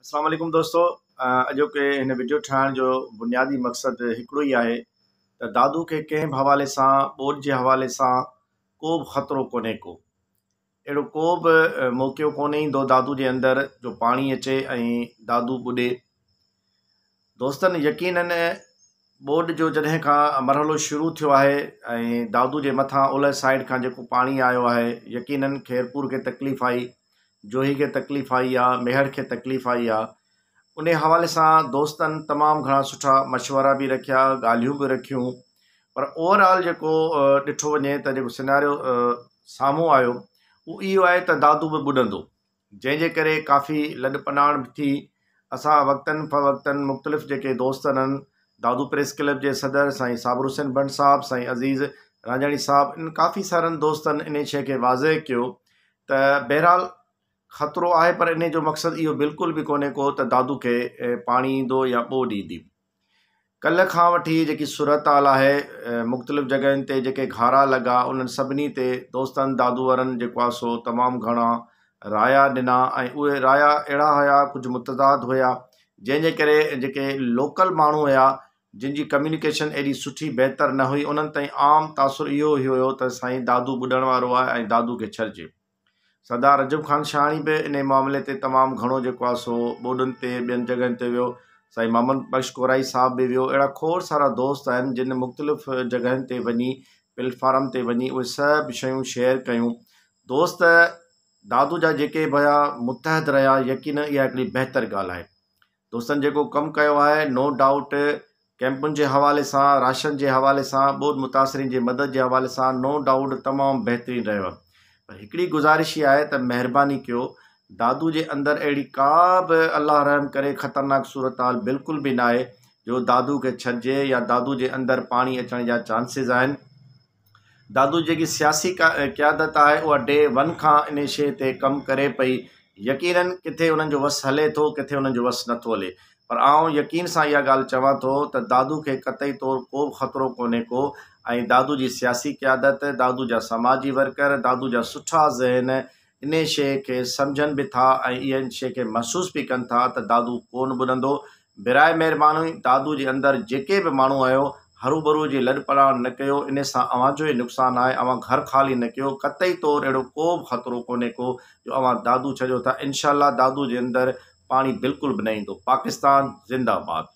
अस्सलाम वालेकुम दोस्तों। अॼोके हिन वीडियो ठाहिण जो बुनियादी मक़सदु हिकिड़ो ई आहे त दादू खे कंहिं बि हवाले सां ॿोॾि जे हवाले सां को बि ख़तरो कोन्हे को अहिड़ो को बि मौक़ियो कोन्हे ईंदो दादू जे अंदरि जो पाणी अचे ऐं दादू ॿुॾे। दोस्तनि यकीननि ॿोॾि जो जॾहिं खां मरहलो शुरू थियो आहे ऐं दादू जे मथां ओलह साइड खां जेको पाणी आयो आहे, यकीननि खैरपुर खे तकलीफ़ आई, जोही खे तकलीफ़ आई आहे, मेहर खे तकलीफ़ आई आहे। उन हवाले सां दोस्तनि तमामु घणा सुठा मशवरा बि रखिया, ॻाल्हियूं बि रखियूं, पर ओवरऑल जेको ॾिठो वञे त जेको सिनारियो साम्हूं आयो उहो इहो आहे त दादू बि ॿुॾंदो, जंहिंजे करे काफ़ी लॾ पलाण बि थी। असां वक़्तनि फ़वक़्तनि मुख़्तलिफ़ जेके दोस्त आहिनि, दादू प्रेस क्लब जे सदर साईं साबिर हुसैन बंड साहब, साईं अज़ीज़ राजाणी साहब, इन काफ़ी सारनि दोस्तनि इन शइ खे वाज़े कयो त बहरहाल ख़तरो आहे, पर इन जो मक़सदु इहो बिल्कुलु बि कोन्हे को त दादू खे पाणी ईंदो या ॿोॾि ईंदी। कल्ह खां वठी जेकी सूरत हाल आहे, मुख़्तलिफ़ जॻहियुनि ते जेके घारा लॻा उन्हनि सभिनी ते दोस्तनि दादू वारनि जेको आहे सो तमामु घणा राया ॾिना ऐं उहे राया अहिड़ा हुया, कुझु मुतज़ाद हुया, जंहिंजे करे जेके लोकल माण्हू हुया जिन जी कम्यूनिकेशन एॾी सुठी बहितर न हुई, उन्हनि ताईं आम तासुर इहो ई हुयो त साईं दादू ॿुॾण वारो आहे ऐं दादू खे छॾिजे। सरदार रजब ख़ान शाहाणी बि इन मामले ते तमामु घणो जेको आहे सो ॿोॾियुनि ते ॿियनि जॻहियुनि ते वियो, साईं मोहम्मद बख्श कोराई साहब बि वियो। अहिड़ा खोड़ सारा दोस्त आहिनि जिन मुख़्तलिफ़ जॻहियुनि ते वञी, प्लेटफार्म ते वञी उहे सभु शयूं शेयर कयूं। दोस्त दादू जा जेके बि हुया मुतहद रहिया, यकीन इहा हिकिड़ी बहितर ॻाल्हि आहे। दोस्तनि जेको कमु कयो आहे, नो डाउट कैंपुनि जे हवाले सां, राशन जे हवाले सां, ॿोॾि मुतासिरीन जे मदद जे हवाले सां नो डाउट तमामु बहितरीनु रहियो आहे। पर हिकिड़ी गुज़ारिश इहा आहे त महिरबानी कयो, दादू जे अंदरि अहिड़ी का बि अलाह रहम करे ख़तरनाक सूरत हाल बिल्कुलु बि न आहे जो दादू खे छॾिजे या दादू जे अंदरि पाणी अचण जा चांसिस आहिनि। दादू जेकी सियासी क़यादत आहे उहा डे वन खां इन शइ ते कमु करे पई। यकीननि किथे उन्हनि जो वस हले थो, किथे उन्हनि जो वस नथो हले, पर आउं यकीन सां इहा ॻाल्हि चवां थो त दादू खे क़तई तौरु को बि ख़तरो कोन्हे को, ऐं दादू जी सियासी क़यादत, दादू जा समाजी वर्कर, दादू जा सुठा ज़हन इन शइ खे सम्झनि बि था ऐं इहा शइ खे महसूस बि कनि था त दादू कोन ॿुॾंदो। बिराए महिरबानी दादू जे अंदरि जेके बि माण्हू आहियो, हरू जे लॾ पलाण न कयो, इन सां अव्हांजो ई नुक़सानु आहे। अव्हां घर ख़ाली न कयो, क़तई तौरु अहिड़ो को बि ख़तरो कोन्हे को जो अव्हां दादू छॾियो था। इनशा दादू जे अंदरि पाणी बिल्कुलु बि न ईंदो। पाकिस्तान ज़िंदाबाद।